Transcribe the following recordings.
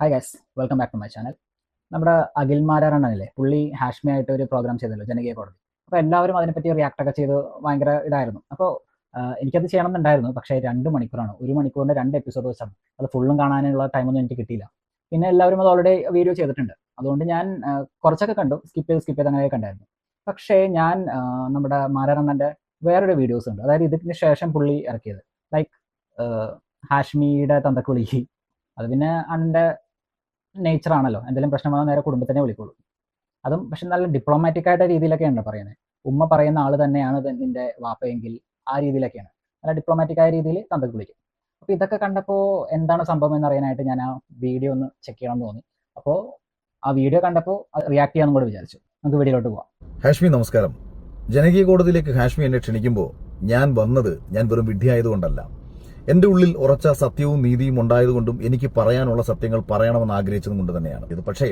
Hi guys, welcome back to my channel. നമ്മുടെ അഖിൽ മാരാറണ്ണനില്ലേ, പുള്ളി ഹാഷ്മി ആയിട്ട് ഒരു പ്രോഗ്രാം ചെയ്തല്ലോ, ജനകീയ കോടതി. അപ്പോൾ എല്ലാവരും അതിനെപ്പറ്റി റിയാക്ട് ഒക്കെ ചെയ്ത് ഭയങ്കര ഇതായിരുന്നു. അപ്പോൾ എനിക്കത് ചെയ്യണമെന്നുണ്ടായിരുന്നു, പക്ഷേ 2 മണിക്കൂറാണ്. 1 മണിക്കൂറിൻ്റെ 2 എപ്പിസോഡ് വെച്ചാണ്. അത് ഫുള്ളും കാണാനുള്ള ടൈമൊന്നും എനിക്ക് കിട്ടിയില്ല. പിന്നെ എല്ലാവരും അത് ഓൾറെഡി വീഡിയോ ചെയ്തിട്ടുണ്ട്. അതുകൊണ്ട് ഞാൻ കുറച്ചൊക്കെ കണ്ടു, സ്കിപ്പ് ചെയ്ത് അങ്ങനെയൊക്കെ കണ്ടായിരുന്നു. പക്ഷേ ഞാൻ നമ്മുടെ മാരാറണ്ണൻ്റെ വേറൊരു വീഡിയോസ് ഉണ്ട്, അതായത് ഇതിന് ശേഷം പുള്ളി ഇറക്കിയത്, ലൈക്ക് ഹാഷ്മിയുടെ തന്തക്കുളി. അത് പിന്നെ അണ്ണൻ്റെ നേച്ചറാണല്ലോ, എന്തെങ്കിലും പ്രശ്നം വന്നാൽ നേരെ കുടുംബത്തിനെ വിളിക്കുള്ളൂ. അതും പക്ഷെ നല്ല ഡിപ്ലോമാറ്റിക് ആയിട്ട് രീതിയിലൊക്കെയാണ് പറയുന്നത്. ഉമ്മ പറയുന്ന ആൾ തന്നെയാണ് നിന്റെ വാപ്പയെങ്കിൽ ആ രീതിയിലൊക്കെയാണ്, നല്ല ഡിപ്ലോമാറ്റിക് ആയ രീതിയിൽ തന്തക്ക് വിളിക്കും. അപ്പോൾ ഇതൊക്കെ കണ്ടപ്പോൾ എന്താണ് സംഭവം എന്നറിയാനായിട്ട് ഞാൻ ആ വീഡിയോ ഒന്ന് ചെക്ക് ചെയ്യണം എന്ന് തോന്നി. അപ്പോൾ ആ വീഡിയോ കണ്ടപ്പോൾ റിയാക്ട് ചെയ്യാമെന്നും കൂടെ വിചാരിച്ചു. നമുക്ക് വീഡിയോയിലോട്ട് പോവാം. ഹാഷ്മി നമസ്കാരം. ജനകീയ കോടതിയിലേക്ക് ഹാഷ്മി എന്നെ ക്ഷണിക്കുമ്പോൾ ഞാൻ വെറും വിഡ്ഢിയായതുകൊണ്ടല്ല. എന്റെ ഉള്ളിൽ ഉറച്ച സത്യവും നീതിയും ഉണ്ടായതുകൊണ്ടും എനിക്ക് പറയാനുള്ള സത്യങ്ങൾ പറയണമെന്ന് ആഗ്രഹിച്ചതും കൊണ്ട് തന്നെയാണ് ഇത്. പക്ഷേ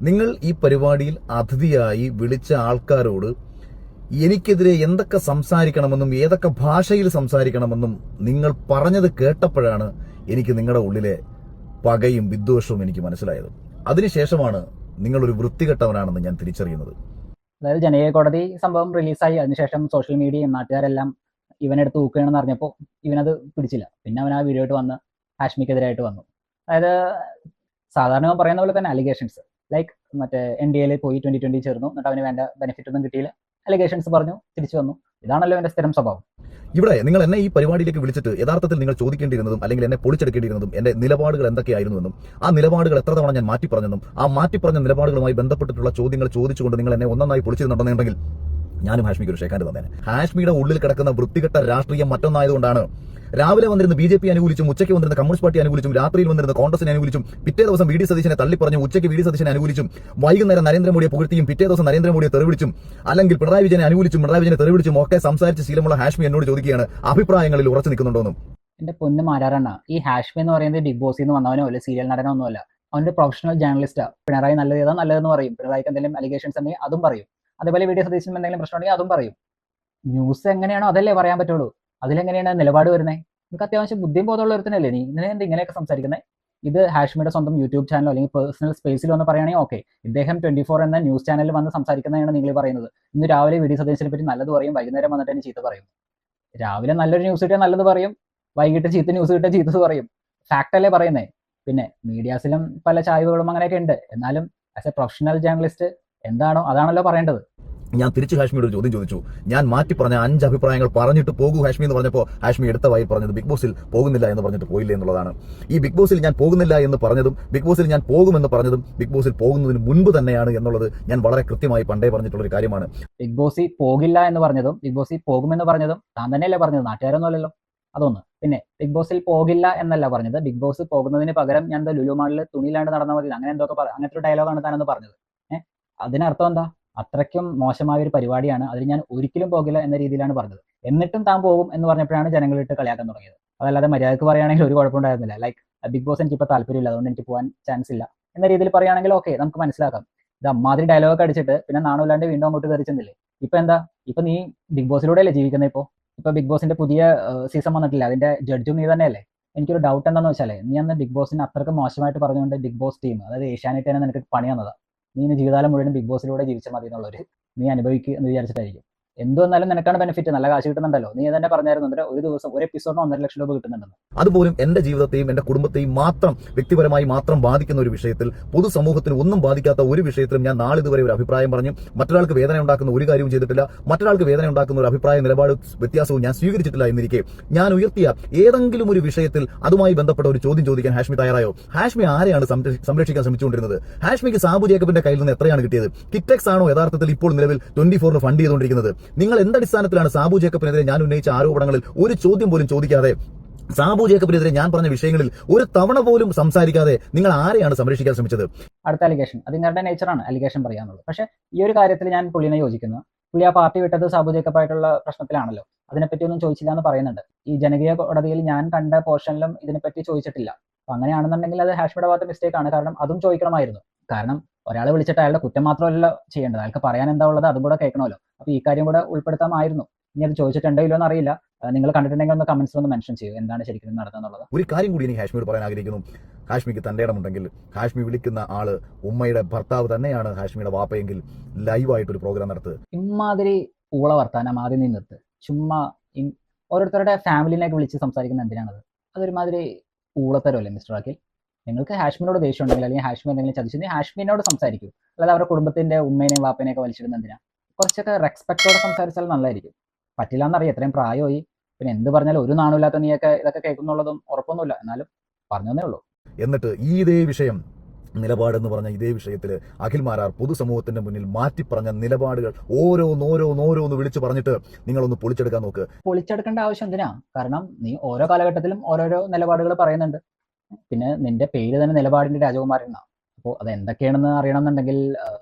നിങ്ങൾ ഈ പരിപാടിയിൽ അതിഥിയായി വിളിച്ച ആൾക്കാരോട് എനിക്കെതിരെ എന്തൊക്കെ സംസാരിക്കണമെന്നും ഏതൊക്കെ ഭാഷയിൽ സംസാരിക്കണമെന്നും നിങ്ങൾ പറഞ്ഞത് കേട്ടപ്പോഴാണ് എനിക്ക് നിങ്ങളുടെ ഉള്ളിലെ പകയും വിദ്വേഷവും എനിക്ക് മനസ്സിലായത്. അതിനുശേഷമാണ് നിങ്ങളൊരു വൃത്തികെട്ടവനാണെന്ന് ഞാൻ തിരിച്ചറിയുന്നത്. അതായത് ജനകീയ കോടതി സംഭവം റിലീസായി, അതിനുശേഷം സോഷ്യൽ മീഡിയയും നാട്ടുകാരെല്ലാം ഇവനെടുത്ത് തൂക്കുകയാണെന്ന് അറിഞ്ഞപ്പോൾ ഇവനത് പിടിച്ചില്ല. പിന്നെ അവൻ ആ വീഡിയോ ആയിട്ട് വന്ന് ഹാഷ്മിക്കെതിരായിട്ട് വന്നു. അതായത് സാധാരണ പറയുന്ന പോലെ തന്നെ അലിഗേഷൻസ്, ലൈക്ക് മറ്റേ NDA പോയി 2020 ചേർന്നു, എന്നിട്ട് അവന് വേണ്ട ബെനിഫിറ്റ് ഒന്നും കിട്ടിയില്ല, അലിഗേഷൻസ് പറഞ്ഞു, തിരിച്ചു വന്നു. ഇതാണല്ലോ എന്റെ സ്ഥിരം സ്വഭാവം. ഇവിടെ നിങ്ങൾ എന്നെ ഈ പരിപാടിയിലേക്ക് വിളിച്ചിട്ട് യഥാർത്ഥത്തിൽ നിങ്ങൾ ചോദിക്കേണ്ടിയിരുന്നതും അല്ലെങ്കിൽ എന്നെ പൊളിച്ചെടുക്കേണ്ടിയിരുന്നതും എന്റെ നിലപാടുകൾ എന്തൊക്കെയായിരുന്നുവെന്നും ആ നിലപാടുകൾ എത്ര തവണ ഞാൻ മാറ്റിപ്പറഞ്ഞെന്നും ആ മാറ്റിപ്പറഞ്ഞ നിലപാടുകളുമായി ബന്ധപ്പെട്ടിട്ടുള്ള ചോദ്യങ്ങൾ ചോദിച്ചുകൊണ്ട് നിങ്ങൾ എന്നെ ഒന്നായി പൊളിച്ചിരുന്നുണ്ടെന്നുണ്ടെങ്കിൽ ഞാനും ഹാഷ്മിക്ക് ഒരു ഷേക്കാൻ്റെ തന്നെ. ഹാഷ്മിയുടെ ഉള്ളിൽ കിടക്കുന്ന വൃത്തികെട്ട രാഷ്ട്രീയം മറ്റൊന്നായതുകൊണ്ടാണ് രാവിലെ വന്നിരുന്ന BJP അനുകൂലിച്ചും, ഉച്ചയ്ക്ക് വന്നിരുന്ന കമ്മ്യൂണിസ്റ്റ് പാർട്ടി അനുകൂലിച്ചും, രാത്രിയിൽ വന്നിരുന്ന കോൺഗ്രസിനെ അനുകൂലിച്ചും, പിറ്റേ ദിവസം VD സതീശനെ തള്ളിപ്പറഞ്ഞു, ഉച്ചയ്ക്ക് VD സതീശനെ അനുകൂലിച്ചും, വൈകുന്നേരം നരേന്ദ്രമോദിയെ പുകഴ്ത്തിയും പിറ്റേ ദിവസം നരേന്ദ്രമോദിയെ തെറിവിളിച്ചും, അല്ലെങ്കിൽ പിണറായി വിജയനെ അനുകൂലിച്ചും പിണറായി വിജയനെ തെറിവിളിച്ചും ഒക്കെ സംസാരിച്ച ശീലമുള്ള ഹാഷ്മി എന്നോട് ചോദിക്കുകയാണ് അഭിപ്രായങ്ങളിൽ ഉറച്ചു നിൽക്കുന്നുണ്ടോന്നും. എന്റെ പൊന്ന് മാരാറണ്ണ, ഈ ഹാഷ്മി എന്ന് പറയുന്നത് ബിഗ് ബോസിൽ നിന്ന് വന്നവനോ അല്ല, സീരിയൽ നടനൊന്നുമല്ല. അവന്റെ പ്രൊഫഷണൽ ജേർണലിസ്റ്റാ. പിണറായി നല്ലത് ചെയ്താൽ നല്ലതെന്ന് പറയും, പിണറായിക്ക് എന്തെങ്കിലും അലിഗേഷൻസ് ഉണ്ടെങ്കിൽ അതും പറയും, അതേപോലെ VD സതീശനും എന്തെങ്കിലും പ്രശ്നം ഉണ്ടെങ്കിൽ അതും പറയും. ന്യൂസ് എങ്ങനെയാണോ അതല്ലേ പറയാൻ പറ്റുള്ളൂ. അതിലെങ്ങനെയാണ് നിലപാട് വരുന്നത്? നിങ്ങൾക്ക് അത്യാവശ്യം ബുദ്ധിയും ബോധമുള്ള ഒരുത്തനല്ലേ നീ? എന്ത് ഇങ്ങനെയൊക്കെ സംസാരിക്കുന്നത്? ഇത് ഹാഷ്മിയുടെ സ്വന്തം യൂട്യൂബ് ചാനലോ അല്ലെങ്കിൽ പേഴ്സണൽ സ്പേസിൽ വന്ന് പറയുകയാണെങ്കിൽ ഓക്കെ. ഇദ്ദേഹം 24 എന്ന ന്യൂസ് ചാനലിൽ വന്ന് സംസാരിക്കുന്നതാണ് നിങ്ങൾ പറയുന്നത്. ഇന്ന് രാവിലെ VD സതീശനെ പറ്റി നല്ലത് പറയും, വൈകുന്നേരം വന്നിട്ട് തന്നെ ചീത്ത പറയും. രാവിലെ നല്ലൊരു ന്യൂസ് കിട്ടിയാൽ നല്ലത് പറയും, വൈകിട്ട് ചീത്ത ന്യൂസ് കിട്ടിയാൽ ചീത്തത് പറയും. ഫാക്ട് അല്ലേ പറയുന്നത്? പിന്നെ മീഡിയാസിലും പല ചായ്വുകളും അങ്ങനെയൊക്കെ ഉണ്ട്. എന്നാലും ആസ് എ പ്രൊഫഷണൽ ജേർണലിസ്റ്റ് എന്താണോ അതാണല്ലോ പറയേണ്ടത്. ഞാൻ തിരിച്ച് ഹാഷ്മിയോട് ഒരു ചോദ്യം ചോദിച്ചു. ഞാൻ മാറ്റി പറഞ്ഞ 5 അഭിപ്രായങ്ങൾ പറഞ്ഞിട്ട് പോകൂ ഹാഷ്മി എന്ന് പറഞ്ഞപ്പോൾ ഹാഷ്മി എടുത്ത വായി പറഞ്ഞത് ബിഗ് ബോസിൽ പോകുന്നില്ല എന്ന് പറഞ്ഞിട്ട് പോയില്ല എന്നുള്ളതാണ്. ഈ ബിഗ് ബോസിൽ ഞാൻ പോകുന്നില്ല എന്ന് പറഞ്ഞതും ബിഗ് ബോസിൽ ഞാൻ പോകുമെന്ന് പറഞ്ഞതും ബിഗ് ബോസിൽ പോകുന്നതിന് മുൻപ് തന്നെയാണ് എന്നുള്ളത് ഞാൻ വളരെ കൃത്യമായി പണ്ടേ പറഞ്ഞിട്ടുള്ള ഒരു കാര്യമാണ്. ബിഗ് ബോസിൽ പോകില്ല എന്ന് പറഞ്ഞതും ബിഗ് ബോസിൽ പോകുമെന്ന് പറഞ്ഞതും താൻ തന്നെയല്ലേ പറഞ്ഞത്, നാട്ടുകാരൊന്നും അല്ലല്ലോ. അതൊന്ന്. പിന്നെ ബിഗ് ബോസിൽ പോകില്ല എന്നല്ല പറഞ്ഞത്, ബിഗ് ബോസ് പോകുന്നതിന് പകരം ഞാൻ ലുലു മാളിൽ തുണിയിലാണ്ട് നടന്നാൽ മതി, അങ്ങനെ എന്തൊക്കെ അങ്ങനത്തെ ഒരു ഡയലോഗാണ് താനെന്ന് പറഞ്ഞത്. അതിനർത്ഥം എന്താ? അത്രയ്ക്കും മോശമായ ഒരു പരിപാടിയാണ്, അതിൽ ഞാൻ ഒരിക്കലും പോകില്ല എന്ന രീതിയിലാണ് പറഞ്ഞത്. എന്നിട്ടും താൻ പോകും എന്ന് പറഞ്ഞപ്പോഴാണ് ജനങ്ങളിട്ട് കളിയാക്കാൻ തുടങ്ങിയത്. അതല്ലാതെ മര്യാദക്ക് പറയുകയാണെങ്കിൽ ഒരു കുഴപ്പമുണ്ടായിരുന്നില്ല. ലൈക്ക് ബിഗ് ബോസ് എനിക്കിപ്പോൾ താല്പര്യമില്ല, അതുകൊണ്ട് എനിക്ക് പോകാൻ ചാൻസ് ഇല്ല എന്ന രീതിയിൽ പറയുകയാണെങ്കിൽ ഓക്കെ, നമുക്ക് മനസ്സിലാക്കാം. ഇത് അമ്മാതിരി ഡയലോഗ് അടിച്ചിട്ട് പിന്നെ നാണമില്ലാണ്ട് വീണ്ടും അങ്ങോട്ട് കയറിച്ചെന്നില്ലേ. ഇപ്പൊ എന്താ? ഇപ്പൊ നീ ബിഗ് ബോസിലൂടെയല്ലേ ജീവിക്കുന്നത്? ഇപ്പൊ ബിഗ് ബോസിന്റെ പുതിയ സീസൺ വന്നിട്ടില്ല, അതിന്റെ ജഡ്ജും നീ തന്നെയല്ലേ. എനിക്കൊരു ഡൗട്ട് എന്താണെന്ന് വെച്ചാലേ, നീ അന്ന് ബിഗ് ബോസിനെ അത്രയ്ക്ക് മോശമായിട്ട് പറഞ്ഞുകൊണ്ട് ബിഗ് ബോസ് ടീം, അതായത് ഏഷ്യാനെറ്റ് തന്നെ നിനക്ക് പണി തന്നതാ. നീ ഇനി ജീവിതകാലം മുഴുവൻ ബിഗ് ബോസിലൂടെ ജീവിച്ചാൽ മതി എന്നുള്ളൊരു നീ അനുഭവിക്കുക എന്ന് വിചാരിച്ചിട്ടായിരിക്കും. എന്തു വന്നാലും നിനക്കാണ് ബെനിഫിറ്റ്, നല്ല കാശ് കിട്ടുന്നുണ്ടല്ലോ. നീ തന്നെ പറഞ്ഞായിരുന്നു ഒരു ദിവസം ഒരു എപ്പിസോഡിന് 1.5 ലക്ഷം രൂപ കിട്ടുന്നുണ്ടെന്ന്. അതുപോലും എന്റെ ജീവിതത്തെയും എന്റെ കുടുംബത്തെയും മാത്രം വ്യക്തിപരമായി മാത്രം ബാധിക്കുന്ന ഒരു വിഷയത്തിൽ, പൊതുസമൂഹത്തിന് ഒന്നും ബാധിക്കാത്ത ഒരു വിഷയത്തിലും ഞാൻ നാളിതുവരെ ഒരു അഭിപ്രായം പറഞ്ഞു മറ്റൊരാൾക്ക് വേദന ഉണ്ടാക്കുന്ന ഒരു കാര്യവും ചെയ്തിട്ടില്ല. മറ്റൊരാൾക്ക് വേദന ഉണ്ടാക്കുന്ന ഒരു അഭിപ്രായ നിലപാട് വ്യത്യാസവും ഞാൻ സ്വീകരിച്ചിട്ടില്ല എന്നിരിക്കെ ഞാൻ ഉയർത്തിയ ഏതെങ്കിലും ഒരു വിഷയത്തിൽ അതുമായി ബന്ധപ്പെട്ട ഒരു ചോദ്യം ചോദിക്കാൻ ഹാഷ്മി തയ്യാറായോ? ഹാഷ്മി ആരെയാണ് സംരക്ഷിക്കാൻ ശ്രമിച്ചുകൊണ്ടിരുന്നത്? ഹാഷ്മിക്ക് സാബു ജേക്കബിന്റെ കയ്യിൽ നിന്ന് എത്രയാണ് കിട്ടിയത്? കിറ്റെക്സ് ആണോ യഥാർത്ഥത്തിൽ ഇപ്പോൾ നിലവിൽ 24 ഫണ്ട് ചെയ്തുകൊണ്ടിരിക്കുന്നത്? നിങ്ങൾ എന്തടിസ്ഥാനത്തിലാണ് സാബു ജേക്കബിനെതിരെ ഞാൻ ഉന്നയിച്ച ആരോപണങ്ങളിൽ ഒരു ചോദ്യം പോലും ചോദിക്കാതെ, സാബു ജേക്കബിനെതിരെ ഞാൻ പറഞ്ഞ വിഷയങ്ങളിൽ ഒരു തവണ പോലും സംസാരിക്കാതെ നിങ്ങൾ ആരെയാണ് സംരക്ഷിക്കാൻ ശ്രമിച്ചത്? അടുത്ത അലിഗേഷൻ, അത് നിങ്ങളുടെ നേച്ചറാണ് അലിഗേഷൻ പറയാന്നുള്ളത്. പക്ഷേ ഈ ഒരു കാര്യത്തിൽ ഞാൻ പുള്ളിനെ യോജിക്കുന്നു. പുള്ളി ആ പാർട്ടി വിട്ടത് സാബു ജേക്കബായിട്ടുള്ള പ്രശ്നത്തിലാണല്ലോ. അതിനെപ്പറ്റി ഒന്നും ചോദിച്ചില്ല എന്ന് പറയുന്നുണ്ട്. ഈ ജനകീയ കോടതിയിൽ ഞാൻ കണ്ട പോർഷനിലും ഇതിനെപ്പറ്റി ചോദിച്ചിട്ടില്ല. അപ്പൊ അങ്ങനെയാണെന്നുണ്ടെങ്കിൽ അത് ഹാഷ്മിയുടെ ഭാഗത്തെ മിസ്റ്റേക്ക് ആണ്. കാരണം അതും ചോദിക്കണമായിരുന്നു. കാരണം ഒരാളെ വിളിച്ചിട്ട് അയാളുടെ കുറ്റം മാത്രമല്ല ചെയ്യേണ്ടത്, അയാൾക്ക് പറയാൻ എന്താ ഉള്ളത് അതും കൂടെ കേൾക്കണമല്ലോ. അപ്പൊ ഈ കാര്യം കൂടെ ഉൾപ്പെടുത്താമായിരുന്നു. ഇനി അത് ചോദിച്ചിട്ടുണ്ടോ ഇല്ലോ എന്ന് അറിയില്ല. നിങ്ങൾ കണ്ടിട്ടുണ്ടെങ്കിൽ ഒന്ന് കമന്റ്സിൽ ഒന്ന് മെൻഷൻ ചെയ്യൂ എന്താണ് ശരിക്കും നടന്നുള്ളത്. ഒരു കാര്യം കൂടി എനിക്ക് ഹാഷ്മിയോട് പറയാൻ ആഗ്രഹിക്കുന്നു. ഹാഷ്മിക്ക് തന്റെ ഇടമുണ്ടെങ്കിൽ ഹാഷ്മി വിളിക്കുന്ന ആള് ഉമ്മയുടെ ഭർത്താവ് തന്നെയാണ് ഹാഷ്മിയുടെ വാപ്പയെങ്കിൽ ലൈവായിട്ട് ഒരു പ്രോഗ്രാം നടത്തുക. ഇമാതിരി ഊള വർത്താനം ആദ്യം നീ നിർത്ത്. ചുമ്മാ ഓരോരുത്തരുടെ ഫാമിലിനെയൊക്കെ വിളിച്ച് സംസാരിക്കുന്ന എന്തിനാണത്? അതൊരുമാതിരി ഊളത്തരമല്ലേ മിസ്റ്റർ അഖിൽ? നിങ്ങൾക്ക് ഹാഷ്മിനോട് ദേഷ്യം ഉണ്ടെങ്കിൽ അല്ലെങ്കിൽ ഹാഷ്മി എന്തെങ്കിലും ചതിച്ചു നീ ഹാഷ്മിനോട് സംസാരിക്കൂ, അല്ലാതെ അവരുടെ കുടുംബത്തിന്റെ ഉമ്മേനെയും വാപ്പനെയും ഒക്കെ വലിച്ചിടുന്ന എന്തിനാ? കുറച്ചൊക്കെ റെസ്പെക്ടോടെ സംസാരിച്ചാൽ നല്ലതായിരിക്കും. പറ്റില്ല എന്നറിയാം, എത്രയും പ്രായമായി, പിന്നെ എന്ത് പറഞ്ഞാലും ഒരു നാണമില്ലാത്ത നീയൊക്കെ ഇതൊക്കെ കേൾക്കുന്നുള്ളതും ഉറപ്പൊന്നുമില്ല, എന്നാലും പറഞ്ഞേ ഉള്ളൂ. എന്നിട്ട് ഈ ഇതേ വിഷയം നിലപാടെന്ന് പറഞ്ഞ ഇതേ വിഷയത്തിൽ അഖിൽ മാരാർ പൊതുസമൂഹത്തിന്റെ മുന്നിൽ മാറ്റി പറഞ്ഞ നിലപാടുകൾ ഓരോന്നോരോന്ന് വിളിച്ചു പറഞ്ഞിട്ട് നിങ്ങളൊന്ന് പൊളിച്ചെടുക്കാൻ നോക്ക്. പൊളിച്ചെടുക്കേണ്ട ആവശ്യം എന്തിനാ? കാരണം നീ ഓരോ കാലഘട്ടത്തിലും ഓരോരോ നിലപാടുകൾ പറയുന്നുണ്ട്. പിന്നെ നിന്റെ പേര് തന്നെ നിലപാടിന്റെ രാജകുമാരൻ എന്നാണ്. അപ്പോൾ അത് എന്തൊക്കെയാണെന്ന് അറിയണമെന്നുണ്ടെങ്കിൽ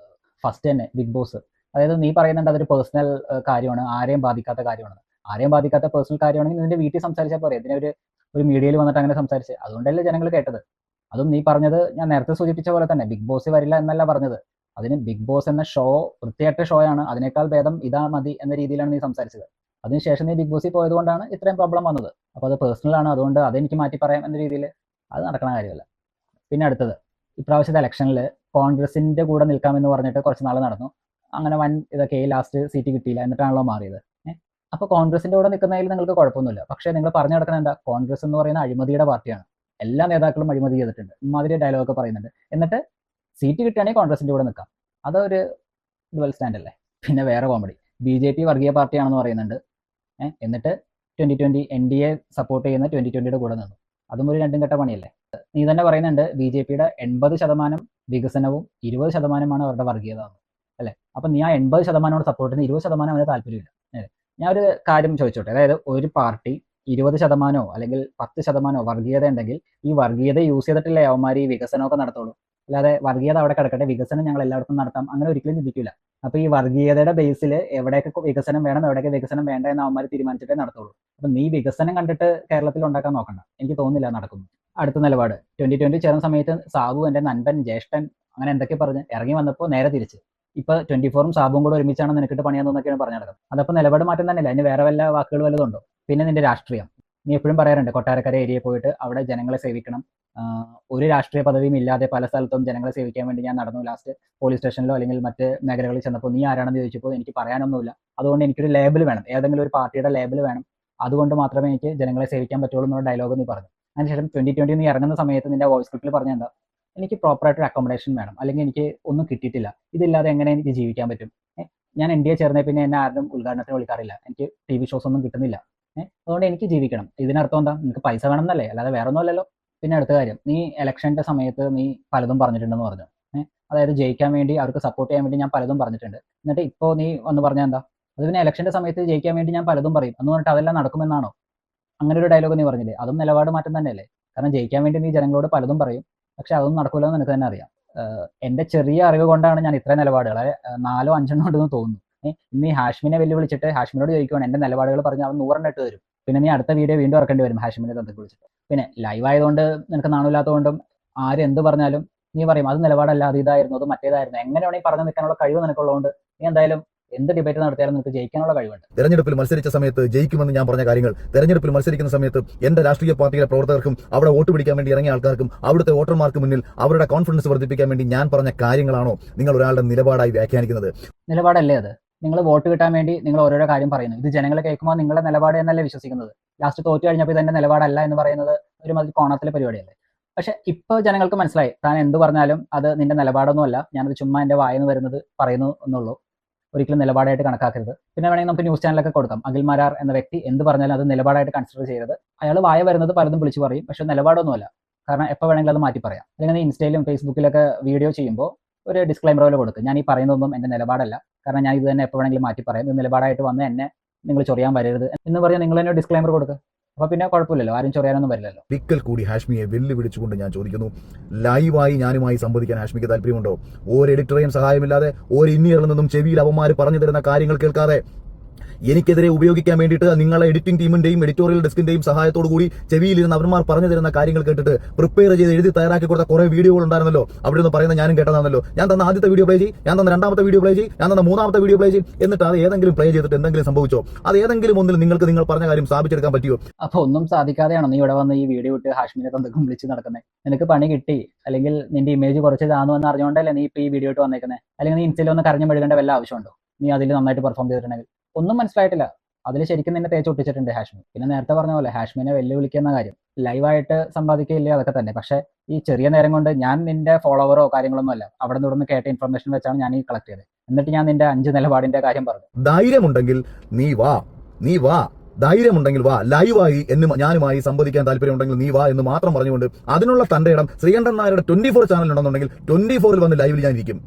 ഫസ്റ്റ് തന്നെ ബിഗ് ബോസ്, അതായത് നീ പറയുന്നുണ്ട് അതൊരു പേഴ്സണൽ കാര്യമാണ്, ആരെയും ബാധിക്കാത്ത കാര്യമാണ്. ആരെയും ബാധിക്കാത്ത പേഴ്സണൽ കാര്യമാണെങ്കിൽ നിന്റെ വീട്ടിൽ സംസാരിച്ചാൽ പോരെ, ഇതിനെ ഒരു മീഡിയയിൽ വന്നിട്ട് അങ്ങനെ സംസാരിച്ച് അതുകൊണ്ടല്ലേ ജനങ്ങൾ കേട്ടത്. അതും നീ പറഞ്ഞത് ഞാൻ നേരത്തെ സൂചിപ്പിച്ച പോലെ തന്നെ ബിഗ് ബോസ് വരില്ല എന്നല്ല പറഞ്ഞത്. അതിന് ബിഗ് ബോസ് എന്ന ഷോ വൃത്തിയായിട്ട ഷോ ആണ്, അതിനേക്കാൾ ഭേദം ഇതാ മതി എന്ന രീതിയിലാണ് നീ സംസാരിച്ചത്. അതിനുശേഷം നീ ബിഗ് ബോസിൽ പോയതുകൊണ്ടാണ് ഇത്രയും പ്രോബ്ലം വന്നത്. അപ്പോൾ അത് പേഴ്സണൽ ആണ്, അതുകൊണ്ട് അതെനിക്ക് മാറ്റി പറയാം എന്ന രീതിയിൽ അത് നടക്കുന്ന കാര്യമല്ല. പിന്നെ അടുത്തത്, ഇപ്രാവശ്യത്തെ ഇലക്ഷനിൽ കോൺഗ്രസിന്റെ കൂടെ നിൽക്കാമെന്ന് പറഞ്ഞിട്ട് കുറച്ച് നാൾ നടന്നു. അങ്ങനെ വൻ ഇതൊക്കെ ലാസ്റ്റ് സീറ്റ് കിട്ടിയില്ല, എന്നിട്ടാണല്ലോ മാറിയത്. അപ്പോൾ കോൺഗ്രസിന്റെ കൂടെ നിൽക്കുന്നതിൽ നിങ്ങൾക്ക് കുഴപ്പമൊന്നുമില്ല. പക്ഷേ നിങ്ങൾ പറഞ്ഞു നടക്കുന്നത് എന്താ? കോൺഗ്രസ് എന്ന് പറയുന്ന അഴിമതിയുടെ പാർട്ടിയാണ്, എല്ലാ നേതാക്കളും അഴിമതി ചെയ്തിട്ടുണ്ട്, ഇമാതിരി ഡയലോഗൊക്കെ പറയുന്നുണ്ട്. എന്നിട്ട് സീറ്റ് കിട്ടുകയാണെങ്കിൽ കോൺഗ്രസിന്റെ കൂടെ നിൽക്കാം. അതൊരു ഡുവൽ സ്റ്റാൻഡ് അല്ലേ? പിന്നെ വേറെ കോമഡി, BJP വർഗീയ പാർട്ടിയാണെന്ന് പറയുന്നുണ്ട്. എന്നിട്ട് 2020 NDA സപ്പോർട്ട് ചെയ്യുന്ന 2020യുടെ കൂടെ നിന്നു. അതും ഒരു രണ്ടും കെട്ട പണിയല്ലേ? നീ തന്നെ പറയുന്നുണ്ട് BJPയുടെ 80% വികസനവും 20%മാണ് അവരുടെ വർഗീയത അല്ലേ? അപ്പം നീ ആ 80% സപ്പോർട്ട് ചെയ്യുന്ന 20% അവന് താല്പര്യമില്ല. ഞാൻ ഒരു കാര്യം ചോദിച്ചോട്ടെ, അതായത് ഒരു പാർട്ടി 20% അല്ലെങ്കിൽ 10% വർഗീയത ഉണ്ടെങ്കിൽ ഈ വർഗീയത യൂസ് ചെയ്തിട്ടില്ലേ അവന്മാർ ഈ വികസനമൊക്കെ നടത്തുള്ളൂ. അല്ലാതെ വർഗീയത അവിടെ കിടക്കട്ടെ, വികസനം ഞങ്ങൾ എല്ലായിടത്തും നടത്താം, അങ്ങനെ ഒരിക്കലും ചിന്തിക്കില്ല. അപ്പോൾ ഈ വർഗീയതയുടെ ബേസിൽ എവിടെയൊക്കെ വികസനം വേണം എവിടെയൊക്കെ വികസനം വേണ്ട എന്ന് അവന്മാർ തീരുമാനിച്ചിട്ടേ നടത്തുള്ളൂ. അപ്പം നീ വികസനം കണ്ടിട്ട് കേരളത്തിൽ ഉണ്ടാക്കാൻ നോക്കണ്ട, എനിക്ക് തോന്നുന്നില്ല നടക്കുന്നു. അടുത്ത നിലപാട്, 2020 ചേർന്ന സമയത്ത് സാബു എൻ്റെ നൻപൻ ജ്യേഷ്ഠൻ അങ്ങനെ എന്തൊക്കെ പറഞ്ഞ് ഇറങ്ങി വന്നപ്പോൾ നേരെ തിരിച്ച്. ഇപ്പൊ 24ഉം സാബുവും കൂടെ ഒരുമിച്ചാണ് നിനക്കിട്ട് പണിയാന്നൊക്കെയാണ് പറഞ്ഞു നടക്കുന്നത്. അതപ്പോൾ നിലപാട് മാറ്റം തന്നെയല്ല, അതിന് വേറെ വല്ല വാക്കുകൾ വല്ലതുണ്ടോ? പിന്നെ നിന്റെ രാഷ്ട്രീയം, നീ എപ്പോഴും പറയാറുണ്ട് കൊട്ടാരക്കര ഏരിയയിൽ പോയിട്ട് അവിടെ ജനങ്ങളെ സേവിക്കണം, ഒരു രാഷ്ട്രീയ പദവിയും ഇല്ലാതെ പല സ്ഥലത്തും ജനങ്ങളെ സേവിക്കാൻ വേണ്ടി ഞാൻ നടന്നു. ലാസ്റ്റ് പോലീസ് സ്റ്റേഷനിലോ അല്ലെങ്കിൽ മറ്റ് മേഖലകളിൽ ചെന്നപ്പോൾ നീ ആരാണെന്ന് ചോദിച്ചപ്പോൾ എനിക്ക് പറയാനൊന്നുമില്ല, അതുകൊണ്ട് എനിക്കൊരു ലേബിൾ വേണം, ഏതെങ്കിലും ഒരു പാർട്ടിയുടെ ലേബിൾ വേണം, അതുകൊണ്ട് മാത്രമേ എനിക്ക് ജനങ്ങളെ സേവിക്കാൻ പറ്റുള്ളൂ എന്നുള്ള ഡയലോഗ് നീ പറഞ്ഞു. അതിനുശേഷം 2020 നീ ഇറങ്ങുന്ന സമയത്ത് നിന്റെ വോയിസ് ക്ലിപ്പിൽ പറഞ്ഞ എന്താ? എനിക്ക് പ്രോപ്പറായിട്ടൊരു അക്കോമഡേഷൻ വേണം, അല്ലെങ്കിൽ എനിക്ക് ഒന്നും കിട്ടിയിട്ടില്ല, ഇതില്ലാതെ എങ്ങനെ എനിക്ക് ജീവിക്കാൻ പറ്റും? ഞാൻ NDA ചേർന്നേ പിന്നെ എന്നെ ആരും ഉദ്ഘാടനത്തിന് വിളിക്കാറില്ല, എനിക്ക് TV ഷോസ് ഒന്നും കിട്ടുന്നില്ല, അതുകൊണ്ട് എനിക്ക് ജീവിക്കണം. ഇതിനർത്ഥം എന്താ? നിനക്ക് പൈസ വേണം എന്നല്ലേ, അല്ലാതെ വേറെ ഒന്നുമല്ലല്ലോ. പിന്നെ അടുത്ത കാര്യം, നീ ഇലക്ഷൻ്റെ സമയത്ത് നീ പലതും പറഞ്ഞിട്ടുണ്ടെന്ന് പറഞ്ഞു. അതായത് ജയിക്കാൻ വേണ്ടി അവർക്ക് സപ്പോർട്ട് ചെയ്യാൻ വേണ്ടി ഞാൻ പലതും പറഞ്ഞിട്ടുണ്ട്. എന്നിട്ട് ഇപ്പോൾ നീ വന്ന് പറഞ്ഞാൽ എന്താ? അത് പിന്നെ ഇലക്ഷൻ്റെ സമയത്ത് ജയിക്കാൻ വേണ്ടി ഞാൻ പലതും പറയും എന്ന് പറഞ്ഞിട്ട് അതെല്ലാം നടക്കുമെന്നാണോ? അങ്ങനെ ഒരു ഡയലോഗ് നീ പറഞ്ഞില്ലേ? അതും നിലപാട് മാറ്റം തന്നെയല്ലേ? കാരണം ജയിക്കാൻ വേണ്ടി നീ ജനങ്ങളോട് പലതും പറയും, പക്ഷെ അതൊന്നും നടക്കില്ലെന്ന് നിനക്ക് തന്നെ അറിയാം. എൻ്റെ ചെറിയ അറിവ് കൊണ്ടാണ് ഞാൻ ഇത്രയും നിലപാടുകൾ 4-5 ഉണ്ടെന്ന് തോന്നുന്നു. ഇന്ന് ഈ ഹാഷ്മിനെ വെല്ലുവിളിച്ചിട്ട് ഹാഷ്മിനോട് ചോദിക്കുവാണ് എൻ്റെ നിലപാടുകൾ പറഞ്ഞ് അവൻ 100 ഇട്ട് തരും. പിന്നെ നീ അടുത്ത വീഡിയോ വീണ്ടും ഇറക്കേണ്ടി വരും ഹാഷ്മിനെ തന്നിട്ട് വിളിച്ചിട്ട്. പിന്നെ ലൈവ് ആയതുകൊണ്ട് നിനക്ക് നാണില്ലാത്തതുകൊണ്ടും ആര് എന്ത് പറഞ്ഞാലും നീ പറയും അത് നിലപാടല്ല, അത് ഇതായിരുന്നു, അത് മറ്റേതായിരുന്നു. എങ്ങനെ വേണമെങ്കിൽ പറഞ്ഞു നിൽക്കാനുള്ള കഴിവ് നിനക്കുള്ളതുകൊണ്ട് നീ എന്തായാലും എന്ത് ഡിബേറ്റ് നടത്തിയാലും നിങ്ങൾക്ക് ജയിക്കാനുള്ള കഴിവുണ്ട്. തെരഞ്ഞെടുപ്പിൽ മത്സരിച്ച സമയത്ത് ജയിക്കുമെന്ന് ഞാൻ പറഞ്ഞ കാര്യങ്ങൾ, തെരഞ്ഞെടുപ്പിൽ മത്സരിക്കുന്ന സമയത്ത് എന്റെ രാഷ്ട്രീയ പാർട്ടിയിലെ പ്രവർത്തകർക്കും അവിടെ വോട്ട് പിടിക്കാൻ വേണ്ടി ഇറങ്ങിയ ആൾക്കാർക്കും അവിടുത്തെ വോട്ടർമാർക്ക് മുന്നിൽ അവരുടെ കോൺഫിഡൻസ് വർദ്ധിപ്പിക്കാൻ വേണ്ടി ഞാൻ പറഞ്ഞ കാര്യങ്ങളാണോ നിങ്ങൾ ഒരാളുടെ നിലപാടായി വ്യാഖ്യാനിക്കുന്നത്? നിലപാടല്ലേ അത്? നിങ്ങൾ വോട്ട് കിട്ടാൻ വേണ്ടി നിങ്ങൾ ഓരോരോ കാര്യം പറയുന്നു. ഇത് ജനങ്ങളെ കേൾക്കുമ്പോൾ നിങ്ങളുടെ നിലപാട് എന്നല്ലേ വിശ്വസിക്കുന്നത്? ലാസ്റ്റ് തോറ്റു കഴിഞ്ഞപ്പോൾ ഇതെന്റെ നിലപാടല്ല എന്ന് പറയുന്നത് ഒരുമാതിരി കോണത്തിലെ പരിപാടിയല്ലേ? പക്ഷെ ഇപ്പോൾ ജനങ്ങൾക്ക് മനസ്സിലായി താൻ എന്ത് പറഞ്ഞാലും അത് നിന്റെ നിലപാടൊന്നുമല്ല, ഞാനത് ചുമ്മാ എൻ്റെ വായന്ന് വരുന്നത് പറയുന്നു എന്നുള്ളൂ. ഒരിക്കലും നിലപാടായിട്ട് കണക്കാക്കരുത്. പിന്നെ വേണമെങ്കിൽ നമുക്ക് ന്യൂസ് ചാനലൊക്കെ കൊടുക്കാം, അഖിൽ മാരാർ എന്ന വ്യക്തി എന്ത് പറഞ്ഞാലും അത് നിലപാടായിട്ട് കൺസിഡർ ചെയ്യരുത്. അയാൾ വായ വരുന്നത് പലതും വിളിച്ചു പറയും, പക്ഷെ നിലപാടൊന്നുമല്ല. കാരണം എപ്പോൾ വേണമെങ്കിലും അത് മാറ്റി പറയാം. അല്ലെങ്കിൽ നീ ഇൻസ്റ്റയിലും ഫേസ്ബുക്കിലൊക്കെ വീഡിയോ ചെയ്യുമ്പോൾ ഒരു ഡിസ്ക്ലൈമർ പോലെ കൊടുക്കും, ഞാൻ ഈ പറയുന്നതൊന്നും എൻ്റെ നിലപാടല്ല, കാരണം ഞാൻ ഇത് തന്നെ എപ്പോൾ വേണമെങ്കിലും മാറ്റി പറയാം, ഇത് നിലപാടായിട്ട് വന്ന് എന്നെ നിങ്ങൾ ചൊറിയാൻ വരരുത് എന്ന് പറഞ്ഞാൽ നിങ്ങൾ തന്നെ ഡിസ്ക്ലൈമർ കൊടുക്കുക. അപ്പൊ പിന്നെ കുഴപ്പമില്ലല്ലോ, ആരും ചൊറിയാനൊന്നും വരില്ലല്ലോ. ഒരിക്കൽ കൂടി ഹാഷ്മിയെ വെല്ലുവിളിച്ചുകൊണ്ട് ഞാൻ ചോദിക്കുന്നു, ലൈവായി ഞാനുമായി സംവദിക്കാൻ ഹാഷ്മിക്ക് താല്പര്യമുണ്ടോ? ഒരു എഡിറ്ററേയും സഹായമില്ലാതെ ഒരു ഇന്നിയറിൽ നിന്നും ചെവിയിൽ അവന്മാർ പറഞ്ഞു തരുന്ന കാര്യങ്ങൾ കേൾക്കാതെ എനിക്കെതിരെ ഉപയോഗിക്കാൻ വേണ്ടിയിട്ട് നിങ്ങളെ എഡിറ്റിംഗ് ടീമിന്റെയും എഡിറ്റോറിയൽ ഡെസ്കിന്റെയും സഹായത്തോടു കൂടി ചെവിയിലിരുന്ന് അവന്മാർ പറഞ്ഞു തരുന്ന കാര്യങ്ങൾ കേട്ടിട്ട് പ്രിപ്പയർ ചെയ്ത് എഴുതി തയ്യാറാക്കി കൊടുത്ത കുറെ വീഡിയോകൾ ഉണ്ടായിരുന്നല്ലോ. അവിടെ നിന്ന് പറയുന്ന ഞാനും കേട്ടതാണല്ലോ. ഞാൻ തന്ന ആദ്യത്തെ വീഡിയോ പ്ലേ ചെയ്യും, ഞാൻ തന്ന രണ്ടാമത്തെ വീഡിയോ പ്ലേ ചെയ്യും, ഞാൻ തന്ന മൂന്നാമത്തെ വീഡിയോ പ്ലേ ചെയ്യും. എന്നിട്ട് അത് ഏതെങ്കിലും പ്ലേ ചെയ്തിട്ട് എന്തെങ്കിലും സംഭവിച്ചോ? അത് ഏതെങ്കിലും ഒന്നിൽ നിങ്ങൾക്ക് നിങ്ങൾ പറഞ്ഞ കാര്യം സ്ഥാപിച്ചെടുക്കാൻ പറ്റിയോ? അപ്പൊ ഒന്നും സാധിക്കാതെയാണോ നീ ഇവിടെ വന്ന് ഈ വീഡിയോ ഇട്ട് ഹാഷ്മിനെ തന്തൊക്കെ വിളിച്ച് നടക്കുന്നത്? നിനക്ക് പണി കിട്ടി, അല്ലെങ്കിൽ നിന്റെ ഇമേജ് കുറച്ച് താന്നു എന്ന് അറിഞ്ഞുകൊണ്ടല്ലേ നീ ഇപ്പൊ ഈ വീഡിയോ ഇട്ട് വന്നേക്കുന്നത്? അല്ലെങ്കിൽ നീ ഇൻസ്റ്റയിൽ ഒന്ന് കരഞ്ഞു മെഴുകേണ്ട വല്ല ആവശ്യമുണ്ടോ? നീ അതിൽ നന്നായിട്ട് പെർഫോം ചെയ്തിട്ടുണ്ടെങ്കിൽ ഒന്നും മനസ്സിലായിട്ടില്ല. അതിൽ ശരിക്കും നിന്നെ തേച്ച് ഒട്ടിച്ചിട്ടുണ്ട് ഹാഷ്മി. പിന്നെ നേരത്തെ പറഞ്ഞ പോലെ ഹാഷ്മിനെ വെല്ലുവിളിക്കുന്ന കാര്യം ലൈവായിട്ട് സമ്പാദിക്കില്ലേ, അതൊക്കെ തന്നെ. പക്ഷെ ഈ ചെറിയ നേരം കൊണ്ട് ഞാൻ നിന്റെ ഫോളോവറോ കാര്യങ്ങളൊന്നും അല്ല. അവിടെ നിന്ന് കേട്ട ഇൻഫർമേഷൻ വെച്ചാണ് ഞാൻ ഈ കളക്ട് ചെയ്തത്. എന്നിട്ട് ഞാൻ നിന്റെ 5 നിലപാടിന്റെ കാര്യം പറഞ്ഞു. ധൈര്യമുണ്ടെങ്കിൽ നീ വാ ധൈര്യമുണ്ടെങ്കിൽ വാ, ലൈവായി ഞാനുമായി സംവദിക്കാൻ താല്പര്യമുണ്ടെങ്കിൽ നീ വാ എന്ന് മാത്രം പറഞ്ഞുകൊണ്ട് അതിനുള്ള തന്റെ ഇടം ശ്രീകണ്ഠൻ നായരുടെ 24 ചാനൽ ഉണ്ടെന്നുണ്ടെങ്കിൽ 24 വന്ന് ലൈവിൽ ഞാൻ ഇരിക്കും.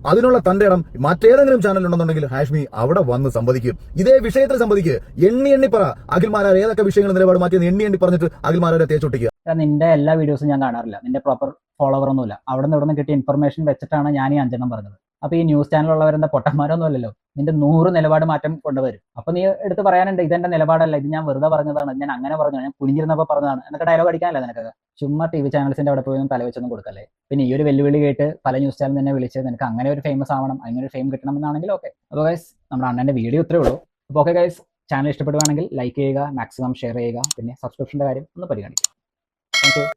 അതിനുള്ള തന്റെ ഇടം മറ്റേതെങ്കിലും ചാനൽ ഉണ്ടെന്നുണ്ടെങ്കിൽ ഹാഷ്മി അവിടെ വന്ന് സംവദിക്കും. ഇതേ വിഷയത്തിൽ സംവദിക്കുക. എണ്ണി പറ അഖിൽമാരാർ ഏതൊക്കെ വിഷയങ്ങൾ നിലപാട് മാറ്റിയെന്ന് എണ്ണി പറഞ്ഞിട്ട് അഖിൽമാരെ തേച്ചൊട്ടിക്കുക. നിന്റെ എല്ലാ വീഡിയോസും ഞാൻ കാണാറില്ല. നിന്റെ പ്രോപ്പർ ഫോളോവർ ഒന്നുമില്ല. അവിടെ നിന്ന് കിട്ടിയ ഇൻഫർമേഷൻ വെച്ചിട്ടാണ് ഞാൻ ഈ 5 പറഞ്ഞത്. അപ്പൊ ഈ ന്യൂസ് ചാനലുള്ളവരെന്താ പൊട്ടന്മാരൊന്നും അല്ലല്ലോ. നിന്റെ 100 നിലപാട് മാറ്റം കൊണ്ടുവരും. അപ്പൊ നീ എടുത്ത് പറയാനുണ്ട് ഇതെന്റെ നിലപാടല്ല, ഇത് ഞാൻ വെറുതെ പറഞ്ഞതാണ്, ഞാൻ അങ്ങനെ പറഞ്ഞു, ഞാൻ കുനിഞ്ഞിരുന്നപ്പോ പറഞ്ഞതാണ് എന്നൊക്കെ ഡയലോഗ് അടിക്കാനല്ല നിനക്ക്. ചുമ്മാ TV ചാനൽസിന്റെ അവിടെ പോയി തലവെച്ചൊന്നും കൊടുക്കല്ലേ. പിന്നെ ഈ ഒരു വെല്ലുവിളി കേട്ട് പല ന്യൂസ് ചാനൽ തന്നെ വിളിച്ച് നിനക്ക് അങ്ങനെ ഒരു ഫേമസ് ആവണം, അങ്ങനെ ഒരു ഫെയിം കിട്ടണം എന്നാണെങ്കിൽ ഓക്കെ. അപ്പോൾ ഗൈസ് നമ്മുടെ അണ്ണന്റെ വീഡിയോ ഇത്രേ ഉള്ളൂ. അപ്പോൾ ഓക്കെ ഗൈസ്, ചാനൽ ഇഷ്ടപ്പെടുവാണെങ്കിൽ ലൈക്ക് ചെയ്യുക, മാക്സിമം ഷെയർ ചെയ്യുക, പിന്നെ സബ്സ്ക്രിപ്ഷന്റെ കാര്യം ഒന്ന് പരിഗണിക്കുക. Thank you.